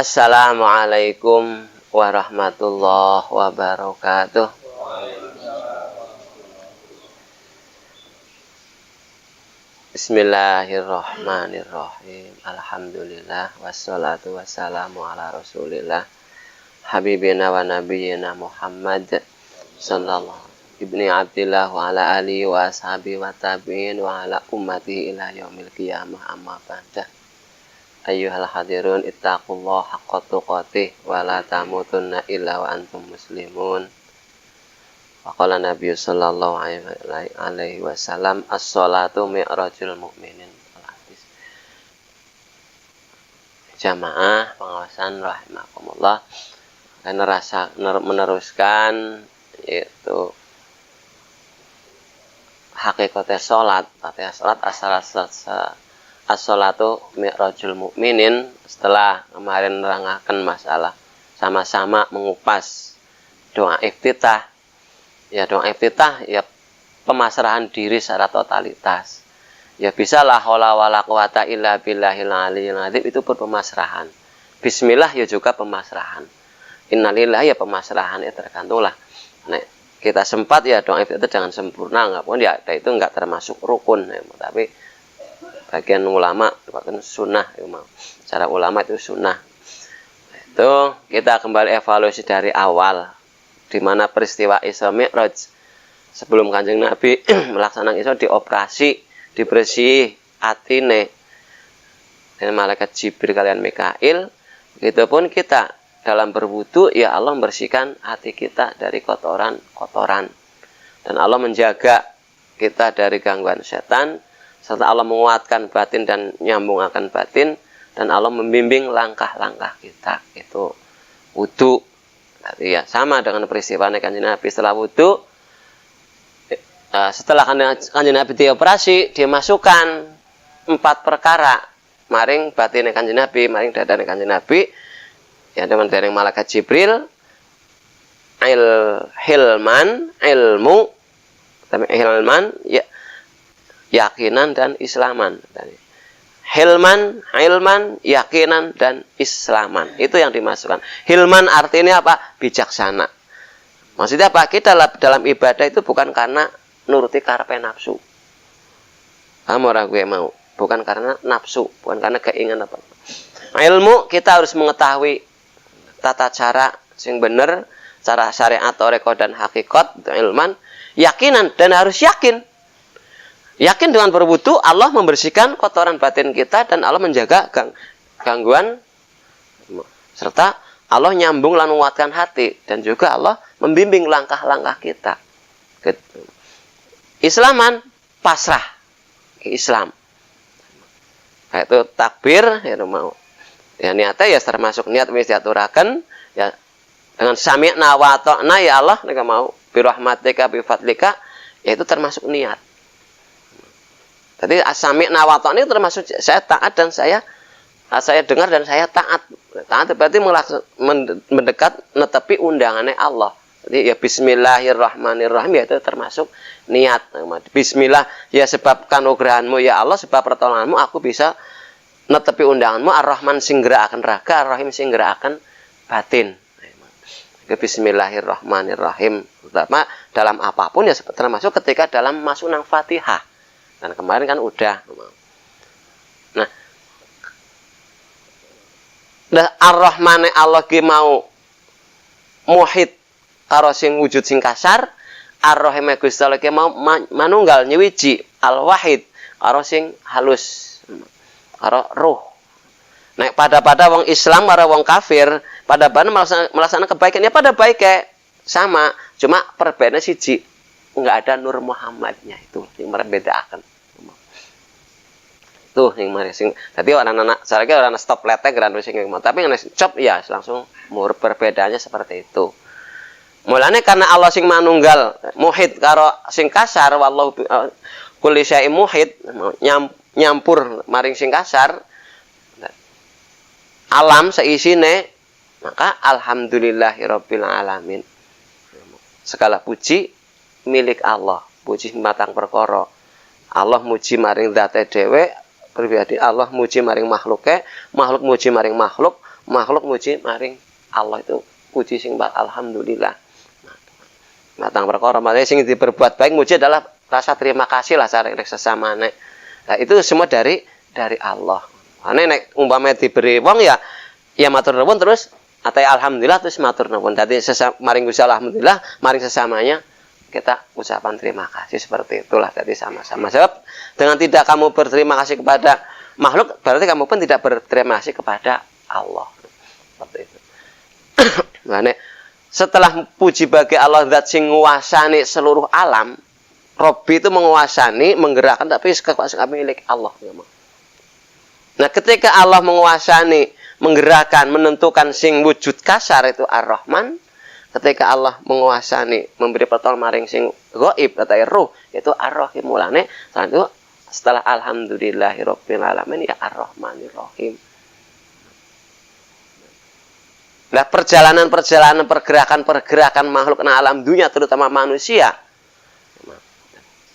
Assalamualaikum warahmatullahi wabarakatuh. Bismillahirrahmanirrahim. Alhamdulillah wassalatu wassalamu ala Rasulillah habibina wa nabiyyina Muhammad sallallahu ibni Abdillah wa ala alihi wa ashabihi wa tabi'in wa ala ummatihi ila yaumil qiyamah, amma ba'da. Ayyuhal hadirun ittaqullaha haqqa tuqatih wa la tamutunna illa wa antum muslimun. Wa qala Nabi sallallahu alaihi wasallam as-sholatu mi'rajul mu'minin. Jamaah pengawasan rahimakumullah, akan meneruskan yaitu hakikatnya sholat. Artinya sholat as-sholatu mi'rajul mu'minin. Setelah kemarin menerangkan masalah sama-sama mengupas doa iftitah. Ya, doa iftitah ya pemasrahan diri secara totalitas. Ya bisa la haula wala quwata illa billahil aliyyil azim, itu pun pemasrahan. Bismillah ya juga pemasrahan. Innalillahi ya pemasrahan, ya tergantunglah. Nah, kita sempat ya doa iftitah jangan sempurna, enggak pun ya itu enggak termasuk rukun ya, tapi bagian ulama bahkan sunnah ya, cara ulama itu sunnah. Itu kita kembali evaluasi dari awal, di mana peristiwa Isra Mi'raj sebelum Kanjeng Nabi melaksanakan Isra, dioperasi, dibersih atine dengan malaikat Jibril kalian Mikail. Begitupun kita dalam berwudu, ya Allah membersihkan hati kita dari kotoran-kotoran, dan Allah menjaga kita dari gangguan setan, serta Allah menguatkan batin dan nyambungkan batin, dan Allah membimbing langkah-langkah kita. Itu wudu. Berarti ya sama dengan peristiwa Kanjeng Nabi setelah wudu. Setelah Kanjeng Nabi dioperasi, dia masukkan 4 perkara maring batin Kanjeng Nabi, maring dadane Kanjeng Nabi. Ya, dengan dari malaikat Jibril, hilman, ilmu, hilman, ya, yakinan dan islaman. Hilman, ilman, yakinan dan islaman. Itu yang dimasukkan. Hilman artinya apa? Bijaksana. Maksudnya apa? Kita dalam ibadah itu bukan karena nuruti karepe nafsu. Kamu orang gue mau, bukan karena nafsu, bukan karena keinginan apa. Ilmu, kita harus mengetahui tata cara sing bener, cara syariat, toreko dan hakikat, ilman. Yakinan, dan harus yakin. Yakin dengan berwudu Allah membersihkan kotoran batin kita, dan Allah menjaga gangguan, serta Allah nyambung lan menguatkan hati, dan juga Allah membimbing langkah-langkah kita. Islaman, pasrah ke Islam. Kayak itu takbir ya mau. Ya niatnya ya termasuk niat wis diaturaken ya dengan sami'na wa ata'na, ya Allah nek mau bi rahmatika bi fadlika, ya itu termasuk niat. Tadi sami'na wa ata'na itu termasuk saya taat dan saya dengar dan saya taat. Taat berarti mendekat netepi undangannya Allah. Jadi ya bismillahirrahmanirrahim, ya itu termasuk niat. Bismillah ya sebab kanugrahanmu ya Allah, sebab pertolonganmu aku bisa netepi undanganmu. Ar-Rahman sing gerakaken raga, Ar-Rahim sing gerakaken batin. Bismillahirrahmanirrahim. Terutama dalam apapun ya, termasuk ketika dalam masuk nang Fatihah. Dan kemarin kan udah. Nah, Ar-Rahman Allah ki mau muhid karo sing wujud sing kasar, Ar-Rahim Gusti Allah ki mau manunggal nyewiji Al-Wahid karo sing halus, karo ruh. Nek pada wong Islam karo wong kafir, pada melaksanakan kebaikan ya pada baik kayak sama, cuma perbedaannya siji, enggak ada Nur Muhammadnya, itu yang membedakan. Tuh yang mari sing tadi orang-anak sareke orang stop letek gran sing tapi nek cop ya langsung mur perbedaannya seperti itu. Mulane karena Allah sing manunggal muhid karo sing kasar, wallahu kulli syai'in muhid, nyampur maring sing kasar alam seisine, maka alhamdulillahirabbil alamin. Segala puji milik Allah, puji matang perkara. Allah muji maring zate dhewe pribadi, Allah muji maring makhluke, makhluk muji maring makhluk, makhluk muji maring Allah itu puji sing alhamdulillah. Matang perkara mate sing diperbuat baik muji adalah rasa terima kasih lah sareng sesamane. Nah, itu semua dari Allah. Ane nek umpama diberi wong ya matur nuwun terus atai alhamdulillah terus matur nuwun. Dadi maring Gusti alhamdulillah, maring sesamanya kita ucapan terima kasih seperti itulah. Jadi sama-sama. Sebab dengan tidak kamu berterima kasih kepada makhluk, berarti kamu pun tidak berterima kasih kepada Allah. Seperti itu. Nah, setelah puji bagi Allah zat sing nguasani seluruh alam, Robbi itu menguasani, menggerakkan, tapi kekuasaan milik Allah. Nah, ketika Allah menguasani, menggerakkan, menentukan sing wujud kasar itu Ar-Rahman. Ketika Allah menguasani, memberi pertolongan maring sing gaib atau ruh itu Ar-Rahim. Mulane setelah alhamdulillahirabbil alamin ya Ar-Rahmanir Rahim. Nah, perjalanan pergerakan makhluk nang alam dunia terutama manusia.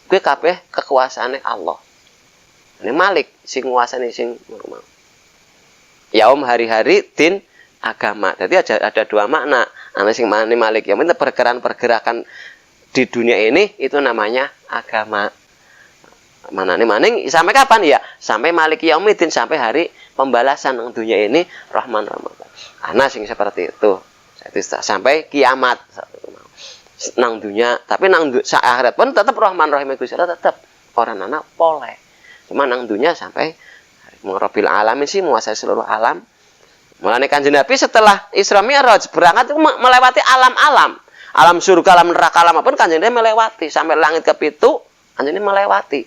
Kuwi kabeh kekuasaane Allah. Ini Malik sing nguasani sing normal. Yaum hari-hari din agama. Jadi ada dua makna. Ana sing Malik ya, pergerakan di dunia ini itu namanya agama. Manane maning sampai kapan ya? Sampai Malik Yaumiddin, sampai hari pembalasan nang dunia ini Rahman Rahman. Ana sing seperti itu. Jadi sampai kiamat nang dunia, tapi nang akhirat pun tetap Rahman Rahim Gusti Allah tetap. Orang anak boleh. Cuma nang dunia sampai Rabbil alamin sih menguasai seluruh alam. Mulane Kanjeng Nabi setelah Isra Mi'raj berangkat itu melewati alam-alam. Alam surga, alam neraka, alam apapun Kanjeng Nabi melewati sampai langit kepitu, Kanjeng Nabi melewati.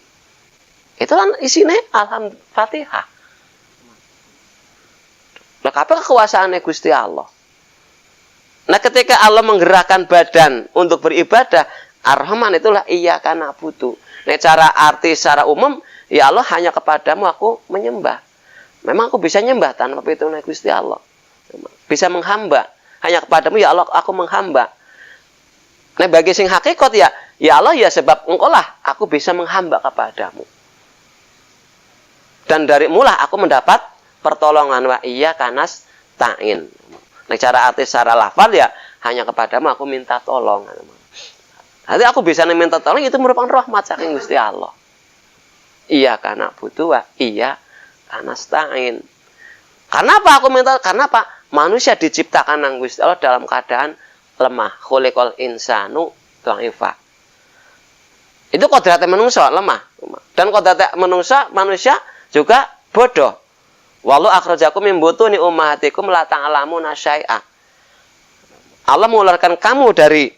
Itu kan isine Al-Fatihah. Nah, kabeh kekuasaane Gusti Allah. Nah, ketika Allah menggerakkan badan untuk beribadah, Ar-Rahman itulah iyyaka na'budu. Nah, cara arti secara umum, ya Allah hanya kepadamu aku menyembah. Memang aku bisa nyembah tanpa pitune Gusti Allah. Bisa menghamba. Hanya kepadamu ya Allah aku menghamba. Nah, bagi sing hakikat ya Allah ya sebab engkau lah aku bisa menghamba kepadamu. Dan dari mula aku mendapat pertolongan wa iyyaka nasta'in. Nah, cara arti secara lafal ya hanya kepadamu aku minta tolong. Nanti aku bisa minta tolong itu merupakan rahmat saking Gusti Allah. Iyyaka na'budu wa iyyaka nasta'in. Karena apa aku minta? Karena apa? Manusia diciptakan nang Gusti Allah dalam keadaan lemah. Khuliqal insanu dha'ifa. Itu kodratnya manusia lemah. Dan kodratnya manusia juga bodoh. Wallahu akhrajakum min butuni ummahatikum la ta'lamuna syai'a. Allah mengeluarkan kamu dari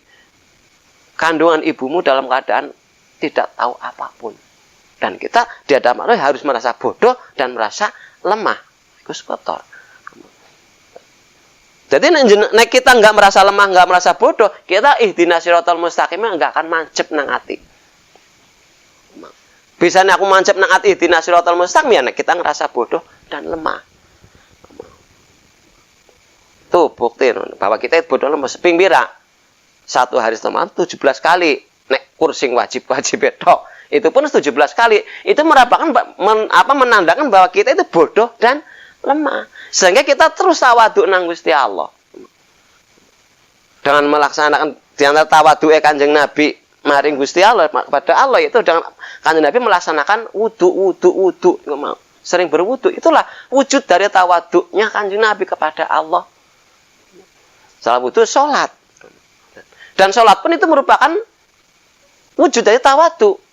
kandungan ibumu dalam keadaan tidak tahu apapun. Dan kita di hadapan Allah harus merasa bodoh dan merasa lemah. Itu kotor. Jadi nek kita nggak merasa lemah, nggak merasa bodoh, kita ihdinas siratal mustaqim nggak akan mancep nang ati. Bisa aku mancep nang ati ihdinas siratal mustaqim ya nek kita ngerasa bodoh dan lemah. Tuh bukti bahwa kita bodoh lemah seping bira. Satu hari semalam 17 kali nek kursing wajib itu. Itu pun 17 kali. Itu merupakan menandakan bahwa kita itu bodoh dan lemah. Sehingga kita terus tawaduk nang Gusti Allah. Dengan melaksanakan di antara tawaduke Kanjeng Nabi maring Gusti Allah kepada Allah itu dengan Kanjeng Nabi melaksanakan wudu. Sering berwudu. Itulah wujud dari tawaduknya Kanjeng Nabi kepada Allah. Salah wudu salat. Dan salat pun itu merupakan wujud dari tawaduk.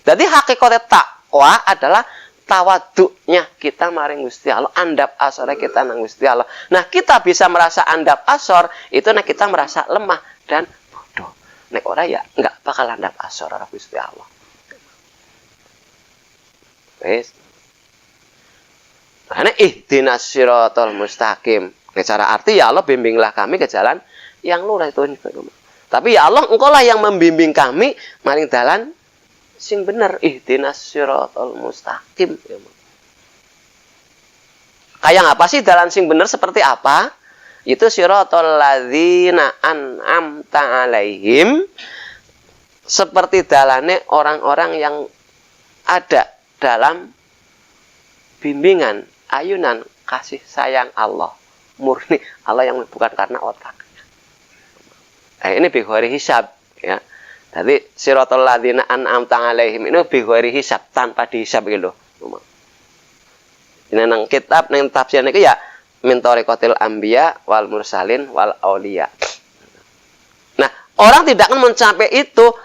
Jadi hakikatnya takwa adalah tawaduknya kita maring Gusti Allah, andap asore kita nang Gusti Allah. Nah, kita bisa merasa andap asor itu nek kita merasa lemah dan bodoh. Nek ora ya enggak bakal andap asor karo Gusti Allah. Wes. Nah, ihdinas siratal mustaqim. Cara arti ya Allah bimbinglah kami ke jalan yang lurus itu. Tapi ya Allah engkau lah yang membimbing kami maring dalan sing bener ihdinas siratal mustaqim. Kayak apa sih dalan sing bener seperti apa? Itu siratal ladzina an'amta alaihim, seperti dalane orang-orang yang ada dalam bimbingan ayunan kasih sayang Allah. murni Allah yang bukan karena otak. Ini bi ghairi hisab ya. Jadi siratal ladzina an'amta 'alaihim ini bi ghairi hisab, tanpa dihisab gitu. Ini nang kitab nang tafsir niku ya min tariqatil anbiya wal mursalin wal auliya. Nah, orang tidak akan mencapai itu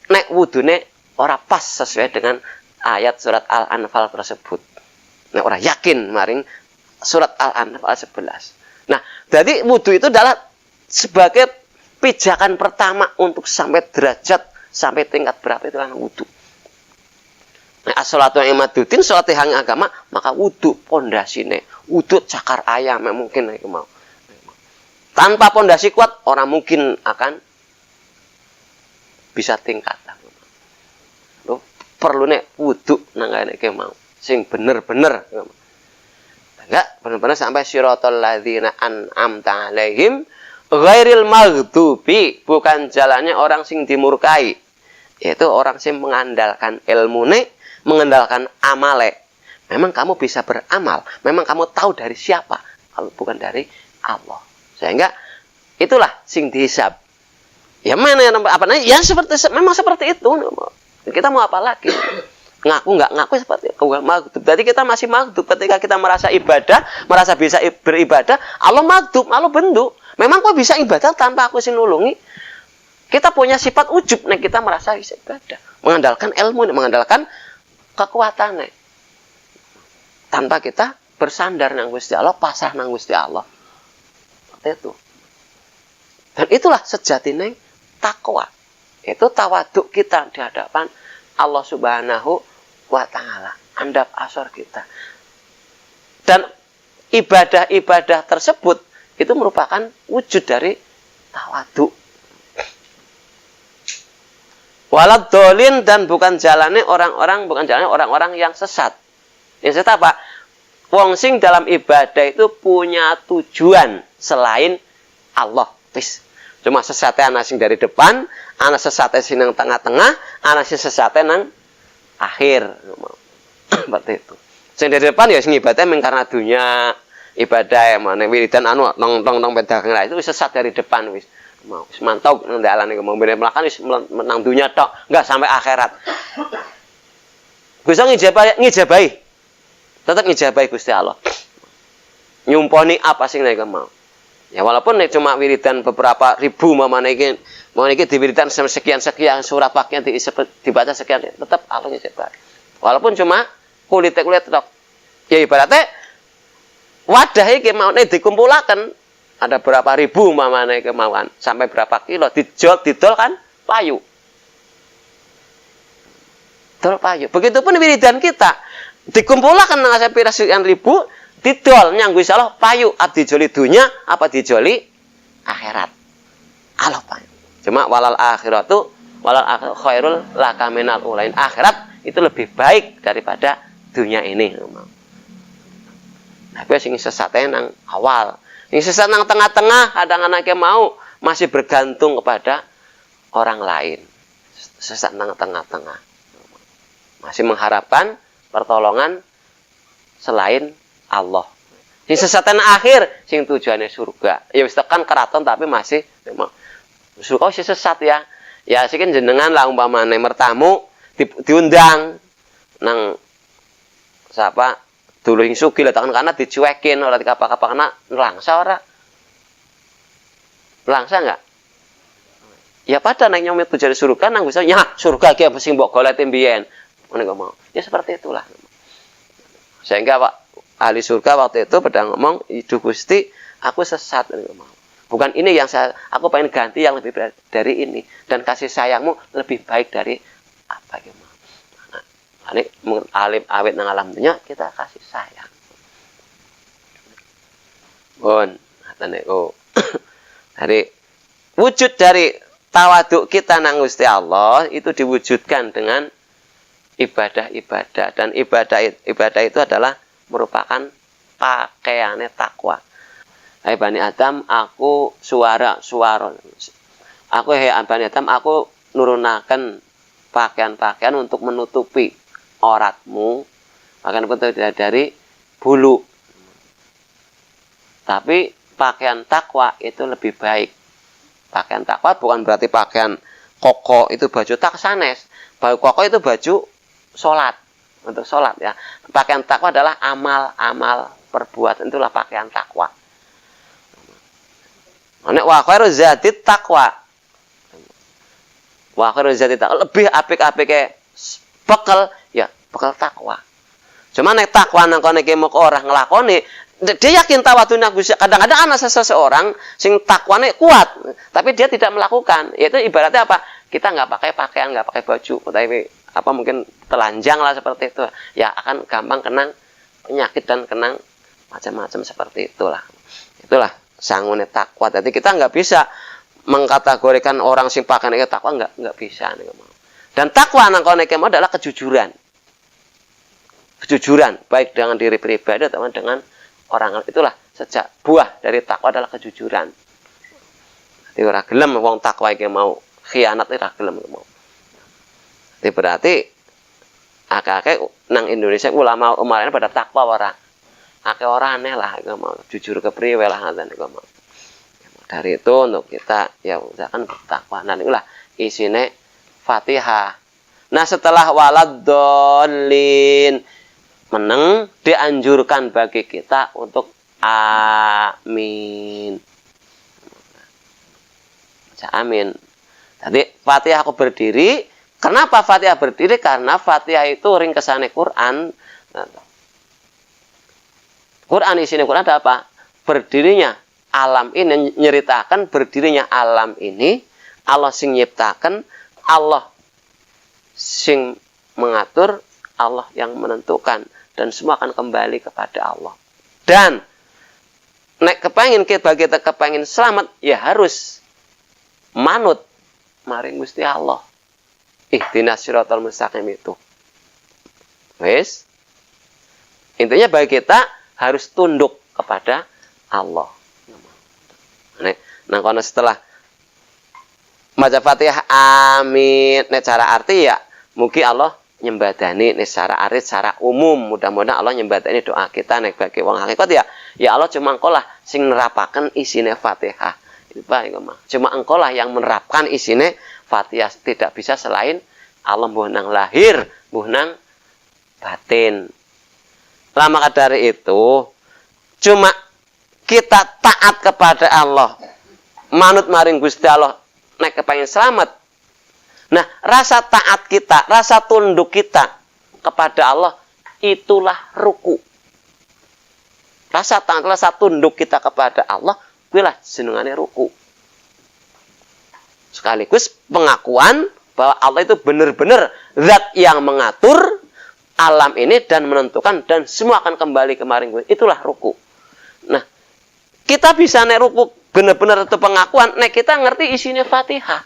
nek wudune ora pas sesuai dengan ayat surat Al-Anfal tersebut. Nek ora yakin maring surat Al-Anfal 11. Nah, jadi wudu itu adalah sebagai pijakan pertama untuk sampai derajat, sampai tingkat berapa itu kan wudu. Nah, as-sholatu imaduddin, salat yang agama, maka wudu pondasine. Wudu cakar ayam mungkin itu mau. Tanpa pondasi kuat orang mungkin akan bisa tingkat. Loh, perlu nek wudu nang kene mau. Sing bener-bener. Enggak, benar-benar sampai siratal ladzina an'amta 'alaihim ghairil maghdubi, bukan jalannya orang sing dimurkai. Yaitu orang sing mengandalkan ilmune, mengandalkan amale. Memang kamu bisa beramal, memang kamu tahu dari siapa, kalau bukan dari Allah. Sehingga itulah sing dihisab. Ya mana yang apa namanya? Ya memang seperti itu. Kita mau apa lagi? Ngaku nggak ngaku seperti itu. Maghdub. Jadi kita masih maghdub ketika kita merasa ibadah, merasa bisa beribadah. Allah maghdub, Allah bendu. Memang kok bisa ibadah tanpa aku sing nulungi? Kita punya sifat ujub, nih kita merasa bisa ibadah, mengandalkan ilmu, mengandalkan kekuatannya. Tanpa kita bersandar nang Gusti Allah, pasrah nang Gusti Allah. Seperti itu. Dan itulah sejatinya takwa. Itu tawaduk kita di hadapan Allah Subhanahu wa Ta'ala. Andap asor kita. Dan ibadah-ibadah tersebut itu merupakan wujud dari tawaduk. Walad dolin, dan bukan jalannya orang-orang yang sesat. Yang sesat apa? Wong sing dalam ibadah itu punya tujuan selain Allah. Wis. Cuma sesatnya ana sing dari depan, ana sesatnya sing nang tengah-tengah, ana sing sesatnya nang akhir. Seperti itu. Sing dari depan ya sing ibadah mung karena dunya, ibadah mana wiridan anu nong pedagang lah itu sesat dari depan wis. Mau wis mantau nang dalan iku mau melakan wis menang dunya tok, enggak sampai akhirat. Gusti ngijabahi. Tetap ngijabahi Gusti Allah. Nyumponi apa sing nek mau. Ya walaupun nek cuma wiridan beberapa ribu mamane iki, mau iki diwiridan sekian surat paknya dibaca sekian, tetap Allah ngijabahi. Walaupun cuma kulit tok. Ya ibaratnya wadah iki mau nek dikumpulaken ada berapa ribu mamane kemauan, sampai berapa kilo didol kan payu. Dol payu. Begitupun wiridan kita dikumpulkan nang sepira sekian ribu, didol nyang Gusti Allah payu, abdi joli dunya apa dijoli akhirat. Allah payu. Cuma walal akhiratu khairul laka minal ulain. Akhirat itu lebih baik daripada dunia ini. Nah, sing sesate nang awal. Sing sesat nang tengah-tengah, kadang anake mau masih bergantung kepada orang lain. Sesat nang tengah-tengah. Masih mengharapkan pertolongan selain Allah. Sing sesatan akhir, sing tujuannya surga. Ya wis tekan keraton tapi masih surga sih sesat ya. Ya sih kan jenengan lah umpamane mertamu diundang nang siapa dulu sing sugih lah tekan kana dicuekin ora dikapa-kapa kana nelangsa ora. Nelangsa enggak? Ya pada nang nyomit tujuan surga nang bisa ya surga ki sing mbok goleti mbiyen. Ngono mau. Ya seperti itulah. Sehingga Pak ahli surga waktu itu pada ngomong, "Hidup Gusti, aku sesat." Bukan ini yang aku pengen ganti yang lebih dari ini, dan kasih sayangmu lebih baik dari apa gitu. Nah, ini alim awet nang alam dunya kita kasih sayang. Bon, dari wujud dari tawaduk kita nang Gusti Allah itu diwujudkan dengan ibadah-ibadah, dan ibadah itu adalah merupakan pakaiannya takwa. Hai Bani Adam, aku suara. Aku hai Bani Adam, aku nurunaken pakaian-pakaian untuk menutupi auratmu, pakaian pun dari bulu. Tapi pakaian takwa itu lebih baik. Pakaian takwa bukan berarti pakaian koko itu baju tak sanes. Baju koko itu baju sholat. Untuk sholat ya. Pakaian takwa adalah amal-amal perbuatan, itulah pakaian takwa. Nek wa khairu zadit takwa. Wa khairu zadit takwa lebih apik-apike bekal ya bekal takwa. Cuma nek takwa nang kene iki mok ora nglakoni, dia yakin tawadhunya Gusti. Kadang-kadang ana seseorang sing takwane kuat, tapi dia tidak melakukan. Yaitu ibaratnya apa? Kita nggak pakai pakaian, nggak pakai baju, tapi apa mungkin telanjang lah seperti itu. Ya akan gampang kena penyakit dan kena macam-macam seperti itulah. Itulah sangune takwa. Jadi kita nggak bisa mengkategorikan orang sing pakaian itu takwa, nggak bisa. Dan takwa nang kono iki adalah kejujuran. Kejujuran baik dengan diri pribadi atau dengan orang. Itulah sejak buah dari takwa adalah kejujuran. Jadi ora gelem wong takwa iki mau khianat ora gelem mau. Jadi berarti akeh-akeh nang Indonesia ulama umarane pada takwa ora. Akeh ora aneh lah iku mau jujur kepriwe lah ngoten iku mau. Dari itu untuk kita ya usahakan bertakwa. Nah inilah isine Fatihah. Nah setelah waladdallin meneng dianjurkan bagi kita untuk amin. Amin. Jadi Fatihah aku berdiri. Kenapa Fatihah berdiri? Karena Fatihah itu ringkesane Quran. Quran isinya Quran ada apa? Berdirinya alam ini, nyeritakan berdirinya alam ini. Allah sing nyiptakan, Allah sing mengatur, Allah yang menentukan, dan semua akan kembali kepada Allah. Dan nek kepengin kita kepengin selamat, ya harus manut maring Gusti Allah. Ihdinas siratal mustaqim itu. Wes. Intinya bagi kita harus tunduk kepada Allah. Nek nang kono setelah maca Fatihah amin, nek cara arti ya mugi Allah nyembadani nek secara arti secara umum. Mudah-mudahan Allah nyembadani doa kita nek bagi wong hakikat ya Allah cuma engkau lah sing nerapaken isine Fatihah. Itu Pak, cuma engkau lah yang menerapkan isine Fatihah, tidak bisa selain Allah, mbuh nang lahir, mbuh nang batin. Lah maka dari itu cuma kita taat kepada Allah, manut maring Gusti Allah nek kepengin selamat. Nah, rasa taat kita, rasa tunduk kita kepada Allah itulah ruku. Rasa taat, rasa tunduk kita kepada Allah kuwilah jenengane ruku. Sekaligus pengakuan bahwa Allah itu benar-benar zat yang mengatur alam ini dan menentukan dan semua akan kembali kemarin. Itulah ruku. Nah, kita bisa nek ruku benar-benar itu pengakuan, nek kita ngerti isinya Fatihah.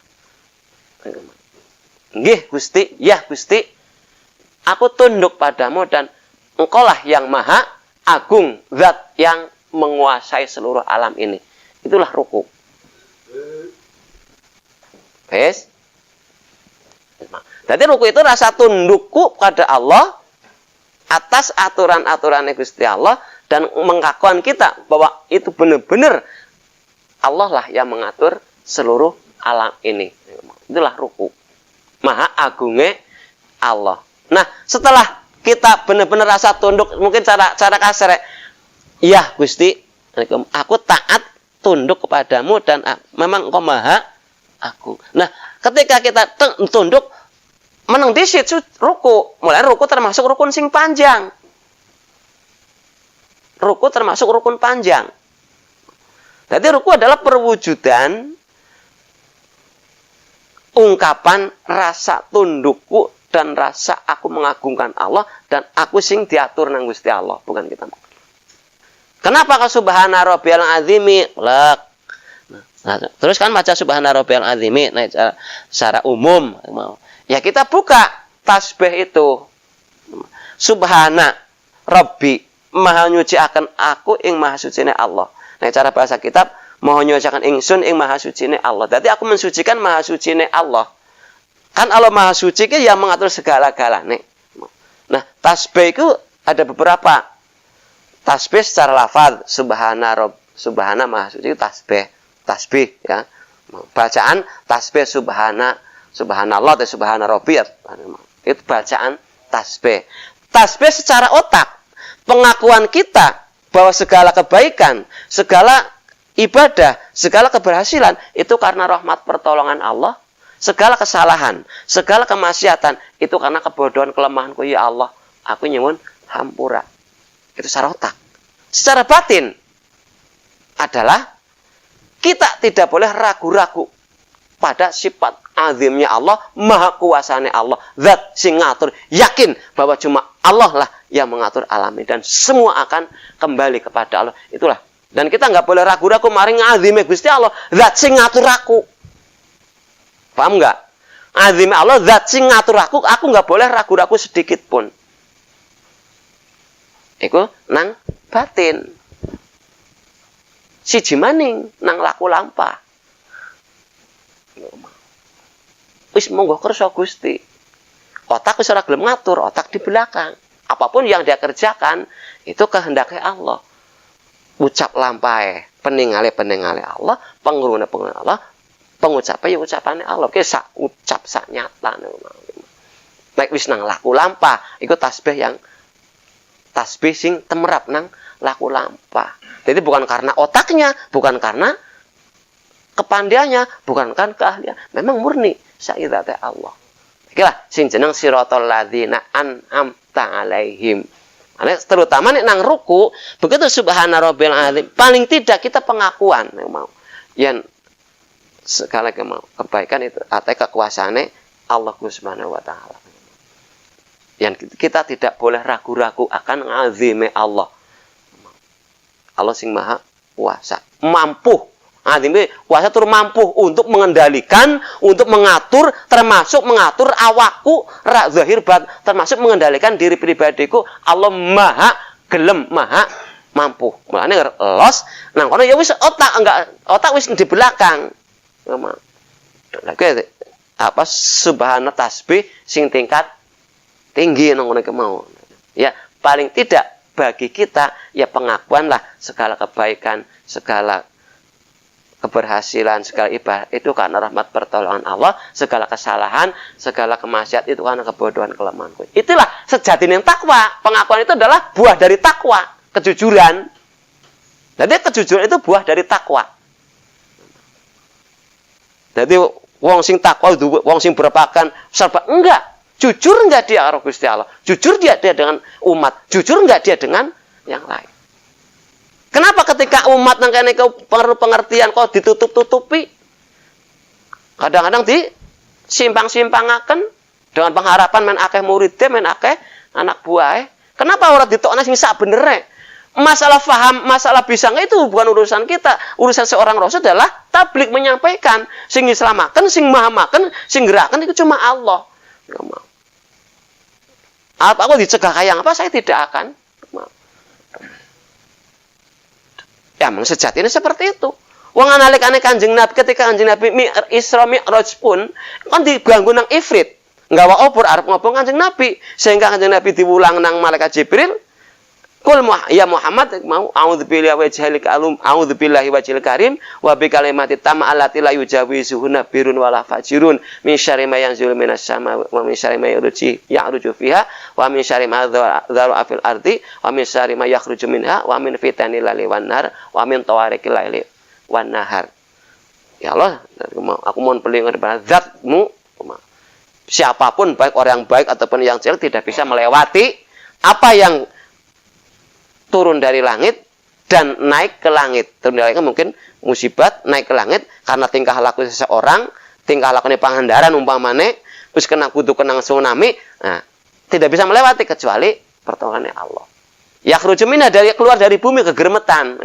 Nggih Gusti, ya Gusti, aku tunduk padamu dan engkaulah yang maha agung, zat yang menguasai seluruh alam ini. Itulah ruku. Wes. Jadi ruku itu rasa tundukku pada Allah atas aturan-aturannya Gusti Allah dan mengakuan kita bahwa itu benar-benar Allah lah yang mengatur seluruh alam ini. Itulah ruku. Maha agungnya Allah. Nah, setelah kita benar-benar rasa tunduk, mungkin cara kasar, ya Gusti, aku taat tunduk kepadamu dan memang engkau maha agung. Nah, ketika kita tunduk, meneng disit ruku. Mulai ruku termasuk rukun sing panjang. Ruku termasuk rukun panjang. Jadi ruku adalah perwujudan ungkapan rasa tundukku dan rasa aku mengagungkan Allah dan aku sing diatur nang Gusti Allah, bukan kita. Kenapa kau subhana rabbiyal azimi? Nah, terus kan baca subhana rabbiyal azimi nah, secara umum. Ya kita buka tasbih itu. Subhana rabbi, maha nyuci akan aku ing maha suci Allah. Nah, cara bahasa kitab maha nyuci akan ingsun ing maha suci Allah. Jadi aku mensucikan maha suci Allah. Kan Allah maha suci ke yang mengatur segala-galanya. Nah, tasbih itu ada beberapa. Tasbih secara lafaz subhana subhana maha suci tasbih ya. Bacaan tasbih subhanallah atau subhana rabbiyat. Itu bacaan tasbih. Tasbih secara otak, pengakuan kita bahwa segala kebaikan, segala ibadah, segala keberhasilan itu karena rahmat pertolongan Allah. Segala kesalahan, segala kemaksiatan itu karena kebodohan kelemahanku ya Allah. Aku nyuwun hampura. Itu secara otak. Secara batin adalah kita tidak boleh ragu-ragu pada sifat azimnya Allah, maha kuasanya Allah, zat sing ngatur, yakin bahwa cuma Allah lah yang mengatur alam ini dan semua akan kembali kepada Allah. Itulah. Dan kita nggak boleh ragu-ragu maring azimnya Gusti Allah, zat sing ngatur aku. Paham nggak? Azimnya Allah, zat sing ngatur aku nggak boleh ragu-ragu sedikit pun. Iku nang batin. Siji maning nang laku lampah. Wis monggo kersa Gusti. Otak wis ora gelem ngatur, otak di belakang. Apapun yang dia kerjakan itu kehendaknya Allah. Ucap lampahe, peningale Allah, pengrune Allah, pengucapan ya ucapannya Allah. Oke, sak ucap sak nyata. Nek wis nang laku lampah, iku tasbih sing temerap nang laku lampah. Jadi bukan karena otaknya, bukan karena kepandiannya, bukan kan keahlian. Memang murni sairate Allah. Ikilah sing jeneng siratal ladzina an'amta alaihim. Terutama nek nang ruku, begitu subhana rabbil azim, paling tidak kita pengakuan mau. Yang segala kebaikan itu atau kekuasaane Allah Subhanahu wa taala. Yang kita tidak boleh ragu-ragu akan azime Allah. Allah sing maha kuasa, mampu. Azime kuasa tur mampu untuk mengendalikan, untuk mengatur, termasuk mengatur awakku, rak zahir bat, termasuk mengendalikan diri pribadiku. Allah maha gelem, maha mampu. Mulane los nang kono ya wis otak wis di belakang. Lagi apa subhana tasbih sing tingkat tinggi nang ngono mau. Ya, paling tidak bagi kita ya pengakuanlah segala kebaikan, segala keberhasilan, segala ibadah itu karena rahmat pertolongan Allah, segala kesalahan, segala kemaksiatan itu karena kebodohan kelemahanku. Itulah sejatinya takwa. Pengakuan itu adalah buah dari takwa, kejujuran. Jadi kejujuran itu buah dari takwa. Jadi wong sing takwa itu wong sing berapakan serba enggak. Jujur enggak dia karo Gusti Allah? Jujur dia dengan umat? Jujur enggak dia dengan yang lain? Kenapa ketika umat nang kene perlu pengertian kok ditutup-tutupi? Kadang-kadang disimpang-simpangaken dengan pengharapan men akeh muridé, men akeh anak buahe. Kenapa ora ditokne sing sak benere? Masalah faham, masalah bisa itu bukan urusan kita. Urusan seorang rasul adalah tablik, menyampaikan. Sing islamaken, sing mahamaken, sing gerakan itu cuma Allah. Apa aku dicegah kayak apa? Saya tidak akan. Ya, memang sejatinya seperti itu. Wong analikane Kanjeng Nabi ketika Kanjeng Nabi Isra Mi'raj pun kan diganggu nang ifrit. Nggawa obor arep ngobong Kanjeng Nabi sehingga Kanjeng Nabi diwulang nang malaikat Jibril. Qul ya Muhammad mau a'udzubillahi wajhil karim wa bi kalimati tamma allati la yujawizuhunna birun wala fajirun min syarri ma yanzulu minas sama wa min syarri ma ya'ruju fiha wa min syarri ma dharu fil ardi wa min syarri ma yakhruju minha wa min fitanil laili wan nar wa min tawariqil laili wan nahar. Ya Allah, aku mohon pelindungan kepada Zatmu. Siapapun baik orang yang baik ataupun yang jelek tidak bisa melewati apa yang turun dari langit dan naik ke langit. Turun dari langit mungkin musibat, naik ke langit karena tingkah laku seseorang, tingkah lakunya Pangandaran umpamane, terus kena kudu kena tsunami, nah, tidak bisa melewati kecuali pertolongan Allah. Yakhruju minha dari keluar dari bumi kegermetan.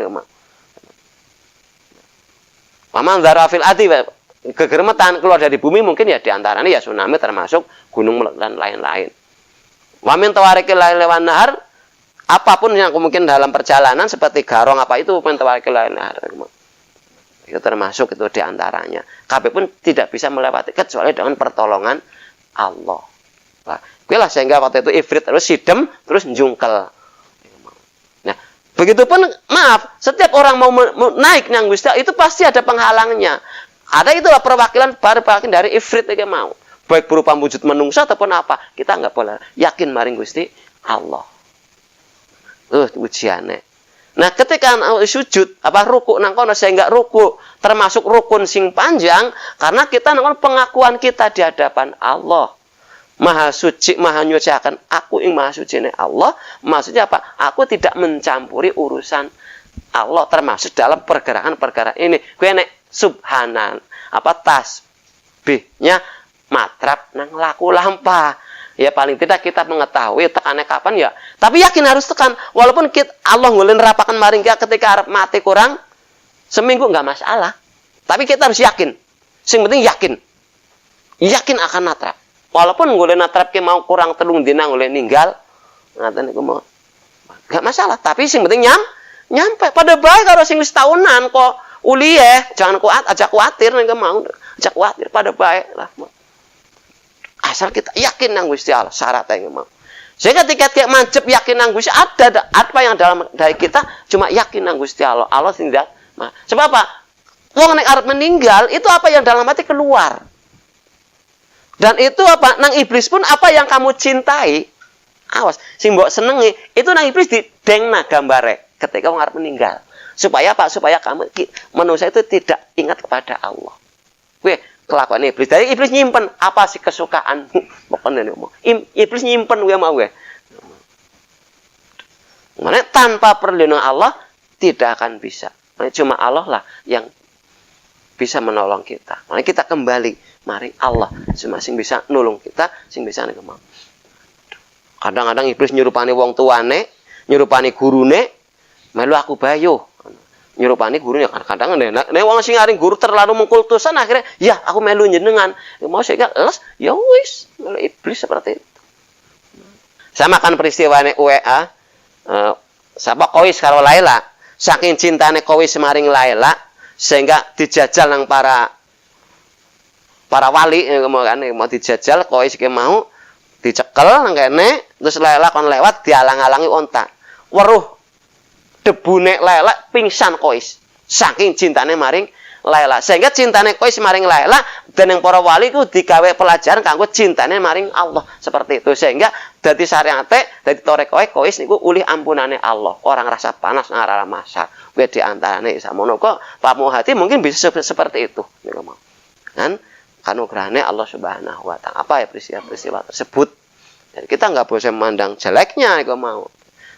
Waman dzara fil ardi kegermetan keluar dari bumi mungkin ya diantaranya ya tsunami termasuk gunung dan lain-lain. Wa min tawariqil laili wan nahar apapun yang mungkin dalam perjalanan seperti garong apa itu mentawakil lain itu termasuk itu diantaranya. Kabeh pun tidak bisa melewati kecuali dengan pertolongan Allah. Nah, sehingga waktu itu ifrit terus sidem terus njungkel. Nah, Begitupun maaf, setiap orang mau naik nang Gusti Allah itu pasti ada penghalangnya. Ada itulah perwakilan dari ifrit iki mau. Baik berupa wujud menungsa ataupun apa, kita nggak boleh yakin maring Gusti Allah. Ujiane. Nah, ketika sujud ruku nang kono saya nggak ruku, termasuk rukun sing panjang karena kita nang pengakuan kita di hadapan Allah. Maha suci, maha nyuciakan aku ing maha suci ini Allah. Maksudnya apa? Aku tidak mencampuri urusan Allah termasuk dalam pergerakan-pergerakan ini. Gue nek subhanan tasbihnya matrap nang laku lampah. Ya paling tidak kita mengetahui tekannya kapan ya. Tapi yakin harus tekan. Walaupun Allah ngulin rapakan maring kita ketika mati kurang seminggu nggak masalah. Tapi kita harus yakin. Sing penting yakin. Yakin akan natrap. Walaupun ngulin natrap ke mau kurang telung dina ngulin ninggal, ngaten iku mau enggak masalah, tapi sing penting nyampe pada baik kalau sing wis tahunan kok uli jangan aja kuatir nek mau, aja kuatir pada baik lah. Asal kita yakin nang Gusti Allah syaratnya mau. Sehingga ketika mancep yakin nang Gusti ada apa yang dalam dari kita cuma yakin nang Gusti Allah. Allah tidak. Sebab apa? Wong nek arep meninggal itu apa yang dalam hati keluar. Dan itu apa? Nang iblis pun apa yang kamu cintai, awas, sing mbok senengi, itu nang iblis didengna gambare ketika wong arep meninggal. Supaya apa? Supaya kamu manusia itu tidak ingat kepada Allah. Kowe kelakuan iblis. Dari iblis nyimpen apa sih kesukaanmu? Pokoknya ngomong. Iblis nyimpen kowe mau kowe. Mana tanpa perlindungan Allah tidak akan bisa. Cuma Allah lah yang bisa menolong kita. Makanya kita kembali mari Allah sing bisa nulung kita, sing bisa nek mau. Kadang-kadang iblis nyurupani wong tuane, nyurupani gurune, melu aku bayo. Nyurupani gurunya kadang-kadang nek wong sing aring guru terlalu mengkultusan akhirnya ya aku melu jenengan. Mau saya les ya wis, melu iblis seperti itu. Sama kan peristiwane WA siapa Kois karo Laila. Saking cintane Kois maring Laila sehingga dijajal nang para wali mau dijajal Kois ki mau dicekel nang kene terus Laila kon lewat dialang-alangi onta. Weruh debune Laila pingsan Kois saking cintane maring Laila sehingga cintane Kois maring Laila dan yang para wali ku digawe pelajaran kanggo cintane maring Allah seperti itu sehingga dadi syariate dadi torekoe Kois niku ulih ampunane Allah orang rasa panas ngarara masak we di antarane samono kok pamu hati mungkin bisa seperti itu niku mau kan kanugrahane Allah Subhanahu wa taala apa ya peristiwa tersebut jadi kita nggak boleh memandang jeleknya niku mau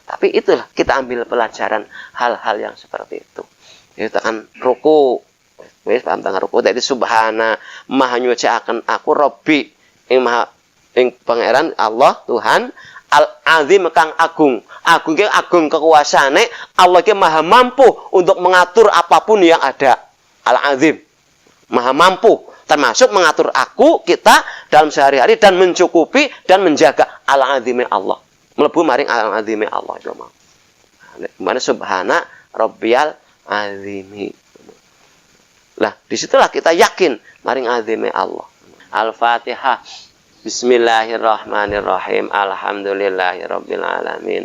tapi itulah kita ambil pelajaran hal-hal yang seperti itu kita kan ruku wis paham tentang ruku jadi subhana maha nyuciaken aku Robbi ing maha ing pangeran Allah Tuhan al-azim kang agung ki agung kekuasaane Allah ki maha mampu untuk mengatur apapun yang ada al-azim maha mampu termasuk mengatur kita dalam sehari-hari dan mencukupi dan menjaga al-azime Allah mlebu maring al-azime Allah itu mau mana subhana rabbiyal azimi. Lah, disitulah kita yakin maring azime Allah. Al-Fatihah. Bismillahirrahmanirrahim. Alhamdulillahirabbil alamin.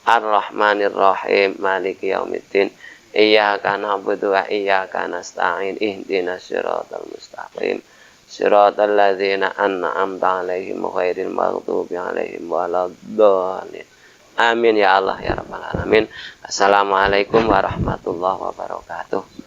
Ar-Rahmanirrahim. Maliki yaumiddin. Iyyaka na'budu wa iyyaka nasta'in. Ihdinas siratal mustaqim. Siratal ladzina an'amta 'alaihim ghairil maghdubi 'alaihim waladdallin. Amin ya Allah ya rabbal alamin. Assalamualaikum warahmatullahi wabarakatuh.